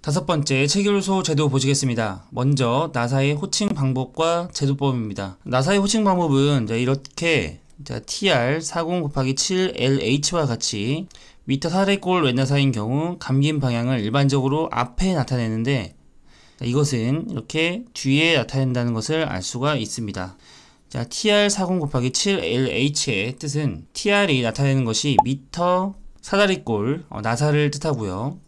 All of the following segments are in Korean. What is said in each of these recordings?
다섯 번째 체결소 제도 보시겠습니다. 먼저 나사의 호칭 방법과 제도법입니다. 나사의 호칭 방법은 이렇게 TR 40/7LH와 같이 미터 사다리꼴 왼나사인 경우 감긴 방향을 일반적으로 앞에 나타내는데 이것은 이렇게 뒤에 나타낸다는 것을 알 수가 있습니다. TR 40/7LH의 뜻은 TR이 나타내는 것이 미터 사다리꼴 나사를 뜻하고요.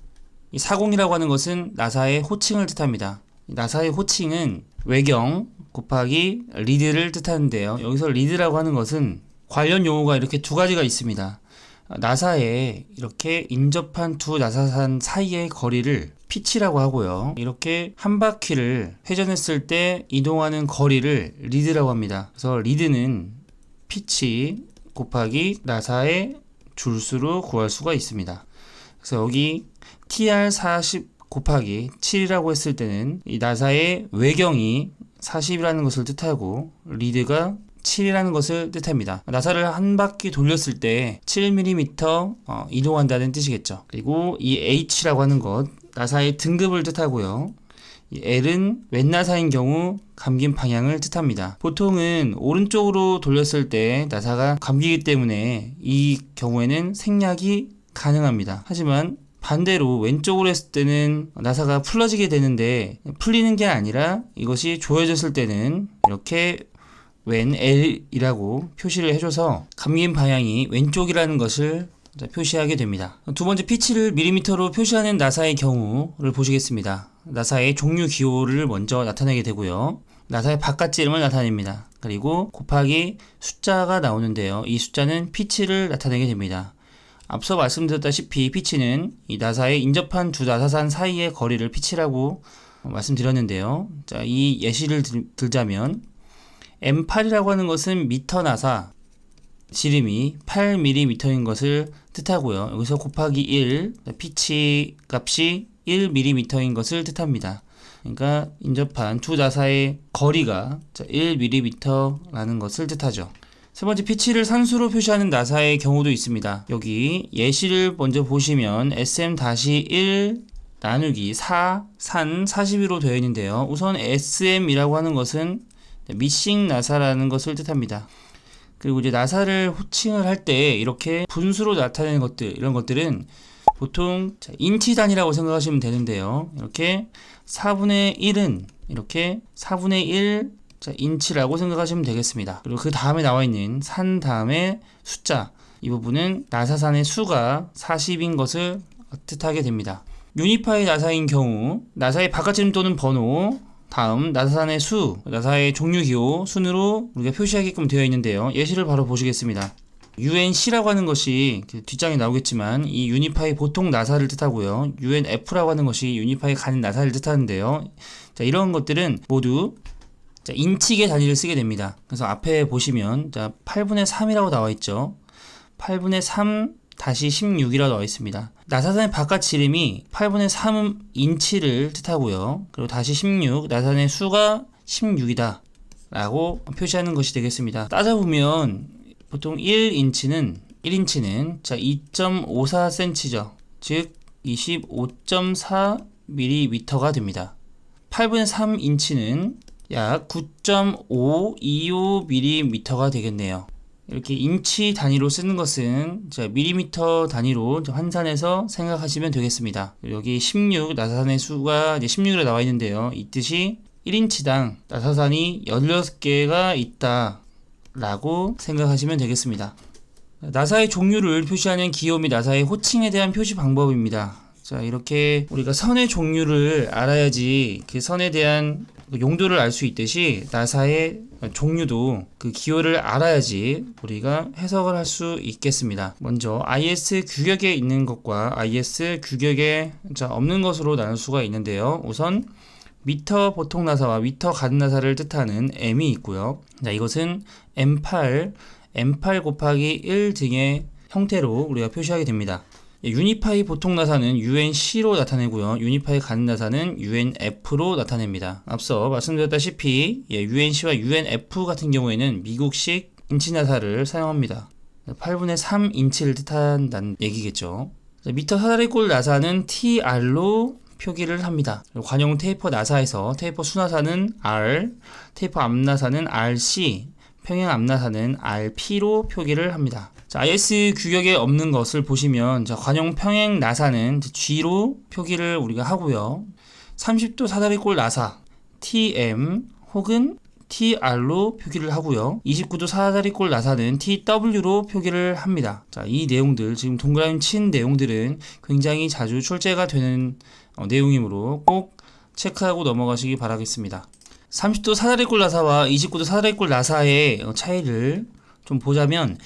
이 40이라고 하는 것은 나사의 호칭을 뜻합니다. 나사의 호칭은 외경 곱하기 리드를 뜻하는데요. 여기서 리드라고 하는 것은 관련 용어가 이렇게 두 가지가 있습니다. 나사에 이렇게 인접한 두 나사산 사이의 거리를 피치라고 하고요. 이렇게 한 바퀴를 회전했을 때 이동하는 거리를 리드라고 합니다. 그래서 리드는 피치 곱하기 나사의 줄수로 구할 수가 있습니다. 그래서 여기 TR 40 곱하기 7이라고 했을 때는 이 나사의 외경이 40이라는 것을 뜻하고 리드가 7이라는 것을 뜻합니다. 나사를 한 바퀴 돌렸을 때 7mm 이동한다는 뜻이겠죠. 그리고 이 H라고 하는 것 나사의 등급을 뜻하고요. 이 L은 왼나사인 경우 감긴 방향을 뜻합니다. 보통은 오른쪽으로 돌렸을 때 나사가 감기기 때문에 이 경우에는 생략이 가능합니다. 하지만 반대로 왼쪽으로 했을 때는 나사가 풀어지게 되는데 풀리는 게 아니라 이것이 조여졌을 때는 이렇게 왼 L이라고 표시를 해줘서 감긴 방향이 왼쪽이라는 것을 표시하게 됩니다. 두 번째 피치를 밀리미터로 표시하는 나사의 경우를 보시겠습니다. 나사의 종류 기호를 먼저 나타내게 되고요. 나사의 바깥지름을 나타냅니다. 그리고 곱하기 숫자가 나오는데요. 이 숫자는 피치를 나타내게 됩니다. 앞서 말씀드렸다시피 피치는 이 나사에 인접한 두 나사산 사이의 거리를 피치라고 말씀드렸는데요. 자, 이 예시를 들자면 M8이라고 하는 것은 미터 나사 지름이 8mm인 것을 뜻하고요. 여기서 곱하기 1, 피치 값이 1mm인 것을 뜻합니다. 그러니까 인접한 두 나사의 거리가 1mm라는 것을 뜻하죠. 세 번째 피치를 산수로 표시하는 나사의 경우도 있습니다. 여기 예시를 먼저 보시면 SM-1 나누기 4 산 42로 되어 있는데요. 우선 SM이라고 하는 것은 미싱 나사라는 것을 뜻합니다. 그리고 이제 나사를 호칭을 할 때 이렇게 분수로 나타내는 것들, 이런 것들은 보통 인치 단위라고 생각하시면 되는데요. 이렇게 4분의 1은 이렇게 4분의 1 인치라고 생각하시면 되겠습니다. 그리고 그 다음에 나와 있는 산 다음에 숫자, 이 부분은 나사산의 수가 40인 것을 뜻하게 됩니다. 유니파이 나사인 경우 나사의 바깥지름 또는 번호 다음 나사산의 수, 나사의 종류 기호 순으로 우리가 표시하게끔 되어 있는데요. 예시를 바로 보시겠습니다. UNC라고 하는 것이 뒷장에 나오겠지만 이 유니파이 보통 나사를 뜻하고요. UNF라고 하는 것이 유니파이 가는 나사를 뜻하는데요. 자, 이런 것들은 모두 인치계 단위를 쓰게 됩니다. 그래서 앞에 보시면 8분의 3이라고 나와 있죠. 8분의 3 다시 16이라고 나와 있습니다. 나사산의 바깥 지름이 8분의 3 인치를 뜻하고요. 그리고 다시 16, 나사산의 수가 16이다 라고 표시하는 것이 되겠습니다. 따져보면 보통 1인치는 2.54cm죠. 즉 25.4mm가 됩니다. 8분의 3인치는 약 9.525mm가 되겠네요. 이렇게 인치 단위로 쓰는 것은 밀리미터 단위로 환산해서 생각하시면 되겠습니다. 여기 16 나사산의 수가 이제 16이라 나와 있는데요. 이 뜻이 1인치당 나사산이 16개가 있다 라고 생각하시면 되겠습니다. 나사의 종류를 표시하는 기호 및 나사의 호칭에 대한 표시 방법입니다. 자, 이렇게 우리가 선의 종류를 알아야지 그 선에 대한 용도를 알 수 있듯이 나사의 종류도 그 기호를 알아야지 우리가 해석을 할 수 있겠습니다. 먼저 IS 규격에 있는 것과 IS 규격에 없는 것으로 나눌 수가 있는데요. 우선 미터 보통 나사와 미터 가는 나사를 뜻하는 M이 있고요. 자, 이것은 M8 곱하기 1 등의 형태로 우리가 표시하게 됩니다. 유니파이 보통 나사는 UNC로 나타내고요. 유니파이 가는 나사는 UNF로 나타냅니다. 앞서 말씀드렸다시피 UNC와 UNF 같은 경우에는 미국식 인치 나사를 사용합니다. 8분의 3 인치를 뜻한다는 얘기겠죠. 미터 사다리꼴 나사는 TR로 표기를 합니다. 관용 테이퍼 나사에서 테이퍼 수나사는 R, 테이퍼 앞나사는 RC, 평행 앞나사는 RP로 표기를 합니다. 자, IS 규격에 없는 것을 보시면 자, 관용 평행 나사는 G로 표기를 우리가 하고요. 30도 사다리꼴 나사 TM 혹은 TR로 표기를 하고요. 29도 사다리꼴 나사는 TW로 표기를 합니다. 자, 이 내용들, 지금 동그라미 친 내용들은 굉장히 자주 출제가 되는 내용이므로 꼭 체크하고 넘어가시기 바라겠습니다. 30도 사다리꼴 나사와 29도 사다리꼴 나사의 차이를 좀 보자면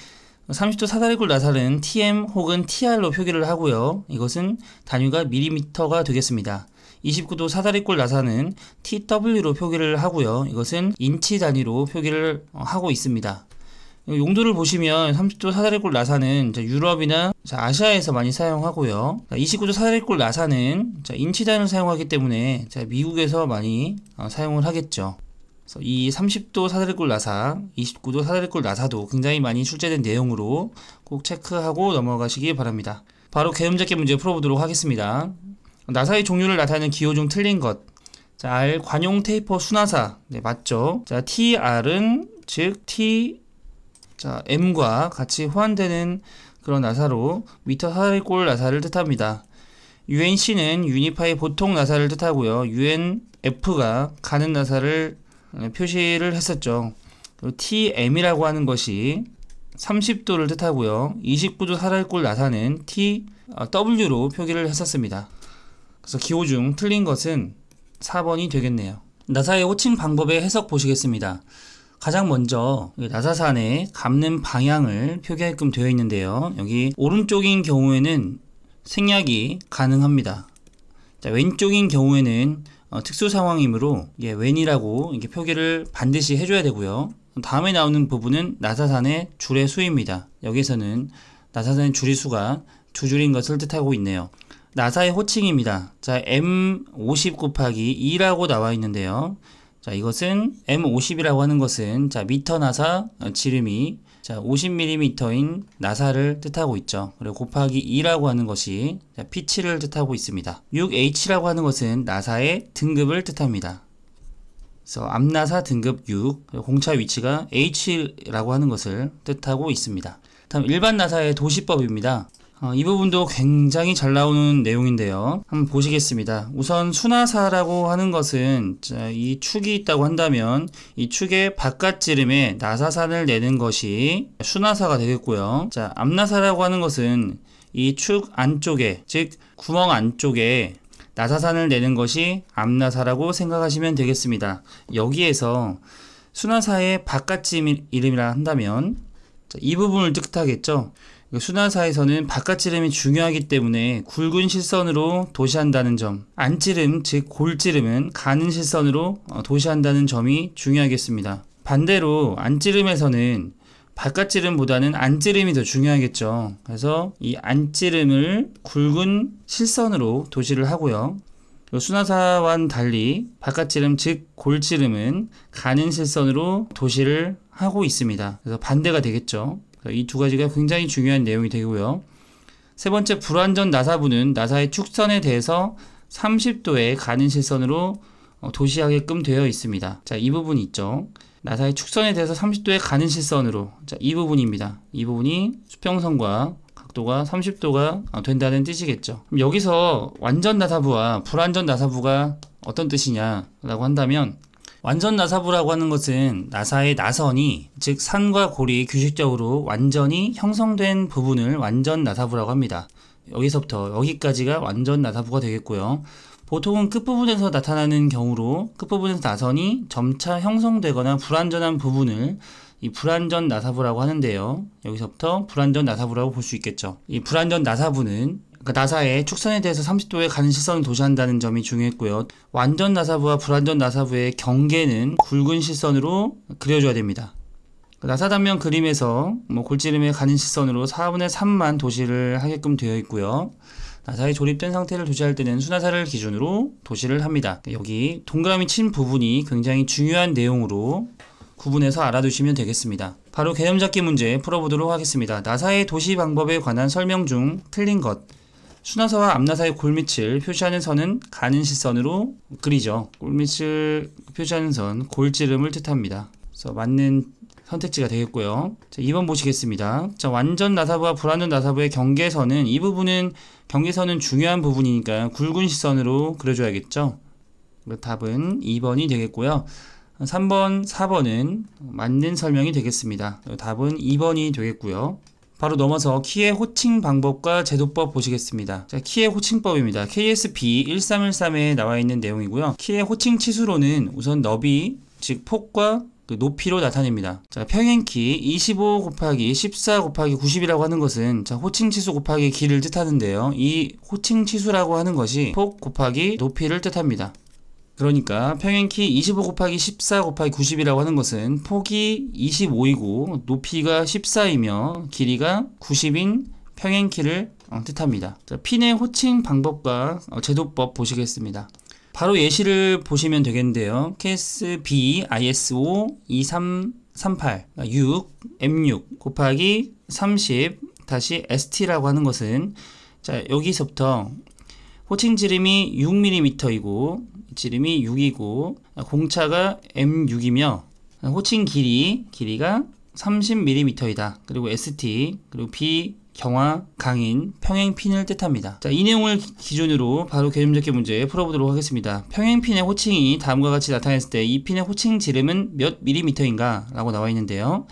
30도 사다리꼴 나사는 TM 혹은 TR로 표기를 하고요. 이것은 단위가 밀리미터가 되겠습니다. 29도 사다리꼴 나사는 TW로 표기를 하고요. 이것은 인치 단위로 표기를 하고 있습니다. 용도를 보시면 30도 사다리꼴 나사는 유럽이나 아시아에서 많이 사용하고요. 29도 사다리꼴 나사는 인치 단위를 사용하기 때문에 미국에서 많이 사용을 하겠죠. 그래서 이 30도 사다리꼴 나사, 29도 사다리꼴 나사도 굉장히 많이 출제된 내용으로 꼭 체크하고 넘어가시기 바랍니다. 바로 개념잡기 문제 풀어보도록 하겠습니다. 나사의 종류를 나타내는 기호 중 틀린 것. 자, R 관용 테이퍼 수나사. 네, 맞죠? 자, TR은 즉 M과 같이 호환되는 그런 나사로 미터 사다리꼴 나사를 뜻합니다. UNC는 유니파이 보통 나사를 뜻하고요. UNF가 가는 나사를 표시를 했었죠. 그리고 TM이라고 하는 것이 30도를 뜻하고요. 29도 사다리꼴 나사는 TW로 표기를 했었습니다. 그래서 기호 중 틀린 것은 4번이 되겠네요. 나사의 호칭 방법의 해석 보시겠습니다. 가장 먼저 나사산의 감는 방향을 표기하게끔 되어 있는데요. 여기 오른쪽인 경우에는 생략이 가능합니다. 자, 왼쪽인 경우에는 특수 상황이므로 왼이라고 이렇게 표기를 반드시 해줘야 되고요. 다음에 나오는 부분은 나사산의 줄의 수입니다. 여기서는 나사산의 줄의 수가 두 줄인 것을 뜻하고 있네요. 나사의 호칭입니다. 자, M50 곱하기 2라고 나와 있는데요. 자, 이것은 M50이라고 하는 것은 미터 나사 지름이 50mm인 나사를 뜻하고 있죠. 그리고 곱하기 2라고 하는 것이 피치를 뜻하고 있습니다. 6H라고 하는 것은 나사의 등급을 뜻합니다. 그래서 앞나사 등급 6, 공차 위치가 H라고 하는 것을 뜻하고 있습니다. 다음 일반 나사의 도시법입니다. 이 부분도 굉장히 잘 나오는 내용인데요. 한번 보시겠습니다. 우선 수나사라고 하는 것은 이 축이 있다고 한다면 이 축의 바깥지름에 나사산을 내는 것이 수나사가 되겠고요. 자, 앞나사라고 하는 것은 이 축 안쪽에, 즉 구멍 안쪽에 나사산을 내는 것이 앞나사라고 생각하시면 되겠습니다. 여기에서 수나사의 바깥지름 이름이라 한다면 이 부분을 뜻하겠죠. 수나사에서는 바깥지름이 중요하기 때문에 굵은 실선으로 도시한다는 점, 안지름 즉 골지름은 가는 실선으로 도시한다는 점이 중요하겠습니다. 반대로 안지름에서는 바깥지름보다는 안지름이 더 중요하겠죠. 그래서 이 안지름을 굵은 실선으로 도시를 하고요. 수나사와는 달리 바깥지름 즉 골지름은 가는 실선으로 도시를 하고 있습니다. 그래서 반대가 되겠죠. 이 두 가지가 굉장히 중요한 내용이 되고요. 세 번째, 불완전 나사부는 나사의 축선에 대해서 30도의 가는 실선으로 도시하게끔 되어 있습니다. 자, 이 부분이 있죠. 나사의 축선에 대해서 30도의 가는 실선으로, 자, 이 부분입니다. 이 부분이 수평선과 각도가 30도가 된다는 뜻이겠죠. 그럼 여기서 완전 나사부와 불완전 나사부가 어떤 뜻이냐라고 한다면, 완전 나사부라고 하는 것은 나사의 나선이, 즉 산과 골이 규칙적으로 완전히 형성된 부분을 완전 나사부라고 합니다. 여기서부터 여기까지가 완전 나사부가 되겠고요. 보통은 끝부분에서 나타나는 경우로 끝부분에서 나선이 점차 형성되거나 불완전한 부분을 이 불완전 나사부라고 하는데요. 여기서부터 불완전 나사부라고 볼 수 있겠죠. 이 불완전 나사부는 나사의 축선에 대해서 30도의 가는 실선을 도시한다는 점이 중요했고요. 완전 나사부와 불완전 나사부의 경계는 굵은 실선으로 그려줘야 됩니다. 나사 단면 그림에서 골지름의 가는 실선으로 4분의 3만 도시를 하게끔 되어 있고요. 나사에 조립된 상태를 도시할 때는 수나사를 기준으로 도시를 합니다. 여기 동그라미 친 부분이 굉장히 중요한 내용으로 구분해서 알아두시면 되겠습니다. 바로 개념잡기 문제 풀어보도록 하겠습니다. 나사의 도시 방법에 관한 설명 중 틀린 것. 수나사와 앞나사의 골밑을 표시하는 선은 가는 실선으로 그리죠. 골밑을 표시하는 선, 골지름을 뜻합니다. 그래서 맞는 선택지가 되겠고요. 자, 2번 보시겠습니다. 자, 완전 나사부와 불완전 나사부의 경계선은, 이 부분은 경계선은 중요한 부분이니까 굵은 실선으로 그려줘야겠죠. 답은 2번이 되겠고요. 3번, 4번은 맞는 설명이 되겠습니다. 답은 2번이 되겠고요. 바로 넘어서 키의 호칭 방법과 제도법 보시겠습니다. 자, 키의 호칭법입니다. KSP 1313에 나와 있는 내용이고요. 키의 호칭 치수로는 우선 너비, 즉 폭과 그 높이로 나타냅니다. 자, 평행키 25 곱하기 14 곱하기 90이라고 하는 것은, 자, 호칭 치수 곱하기 길을 뜻하는데요. 이 호칭 치수라고 하는 것이 폭 곱하기 높이를 뜻합니다. 그러니까 평행키 25 곱하기 14 곱하기 90이라고 하는 것은 폭이 25이고 높이가 14이며 길이가 90인 평행키를 뜻합니다. 자, 핀의 호칭 방법과 제도법 보시겠습니다. 바로 예시를 보시면 되겠는데요. KSB ISO 2338 6 M6 곱하기 30 다시 ST라고 하는 것은, 자, 여기서부터 호칭 지름이 6mm이고 지름이 6이고 공차가 M6이며 호칭 길이가 30mm이다. 그리고 ST, 그리고 B 경화 강인 평행핀을 뜻합니다. 자, 이 내용을 기준으로 바로 개념적기 문제 풀어보도록 하겠습니다. 평행핀의 호칭이 다음과 같이 나타냈을 때 이 핀의 호칭 지름은 몇 밀리미터인가 라고 나와 있는데요.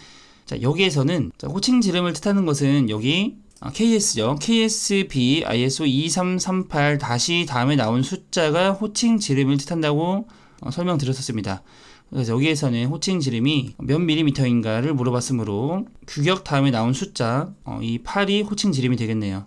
자, 여기에서는, 자, 호칭 지름을 뜻하는 것은 여기 KS죠. KSB ISO 2338 다시 다음에 나온 숫자가 호칭 지름을 뜻한다고 설명드렸었습니다. 그래서 여기에서는 호칭 지름이 몇 밀리미터인가를 물어봤으므로 규격 다음에 나온 숫자, 이 8이 호칭 지름이 되겠네요.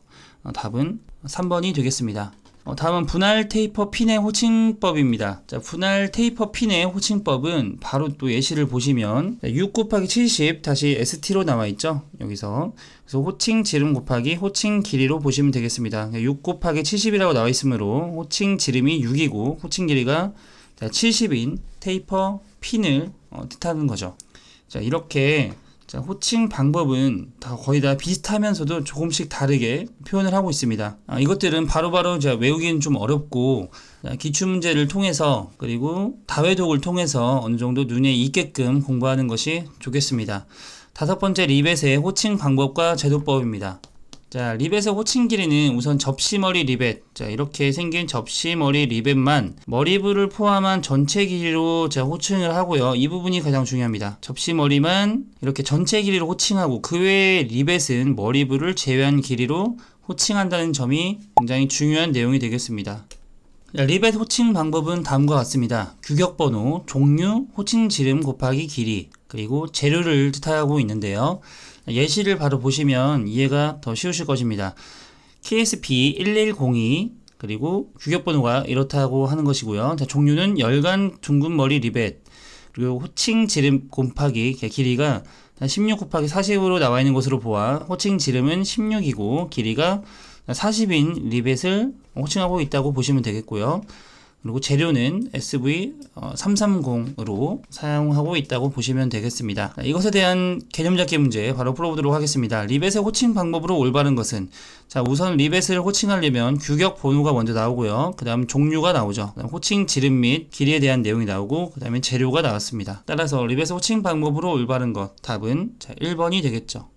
답은 3번이 되겠습니다. 다음은 분할 테이퍼 핀의 호칭법입니다. 자, 분할 테이퍼 핀의 호칭법은 바로 또 예시를 보시면 6 곱하기 70 다시 ST로 나와 있죠. 여기서 그래서 호칭 지름 곱하기 호칭 길이로 보시면 되겠습니다. 6 곱하기 70이라고 나와 있으므로 호칭 지름이 6이고 호칭 길이가 70인 테이퍼 핀을 뜻하는 거죠. 자, 이렇게, 자, 호칭 방법은 거의 다 비슷하면서도 조금씩 다르게 표현을 하고 있습니다. 이것들은 바로바로 제가 외우기는 좀 어렵고, 기출문제를 통해서 그리고 다회독을 통해서 어느 정도 눈에 익게끔 공부하는 것이 좋겠습니다. 5번째 리벳의 호칭 방법과 제도법입니다. 자, 리벳의 호칭 길이는 우선 접시머리 리벳, 자, 이렇게 생긴 접시머리 리벳만 머리부를 포함한 전체 길이로 제가 호칭을 하고요. 이 부분이 가장 중요합니다. 접시머리만 이렇게 전체 길이로 호칭하고 그 외의 리벳은 머리부를 제외한 길이로 호칭한다는 점이 굉장히 중요한 내용이 되겠습니다. 자, 리벳 호칭 방법은 다음과 같습니다. 규격번호, 종류, 호칭 지름 곱하기 길이, 그리고 재료를 뜻하고 있는데요. 예시를 바로 보시면 이해가 더 쉬우실 것입니다. KSP 1102 그리고 규격번호가 이렇다고 하는 것이고요. 자, 종류는 열간 둥근 머리 리벳, 그리고 호칭 지름 곱하기 길이가 16 곱하기 40으로 나와 있는 것으로 보아 호칭 지름은 16이고 길이가 40인 리벳을 호칭하고 있다고 보시면 되겠고요. 그리고 재료는 SV330으로 사용하고 있다고 보시면 되겠습니다. 이것에 대한 개념 잡기 문제 바로 풀어보도록 하겠습니다. 리벳의 호칭 방법으로 올바른 것은, 자, 우선 리벳을 호칭하려면 규격 번호가 먼저 나오고요. 그 다음 종류가 나오죠. 그다음 호칭 지름 및 길이에 대한 내용이 나오고 그 다음에 재료가 나왔습니다. 따라서 리벳의 호칭 방법으로 올바른 것, 답은 1번이 되겠죠.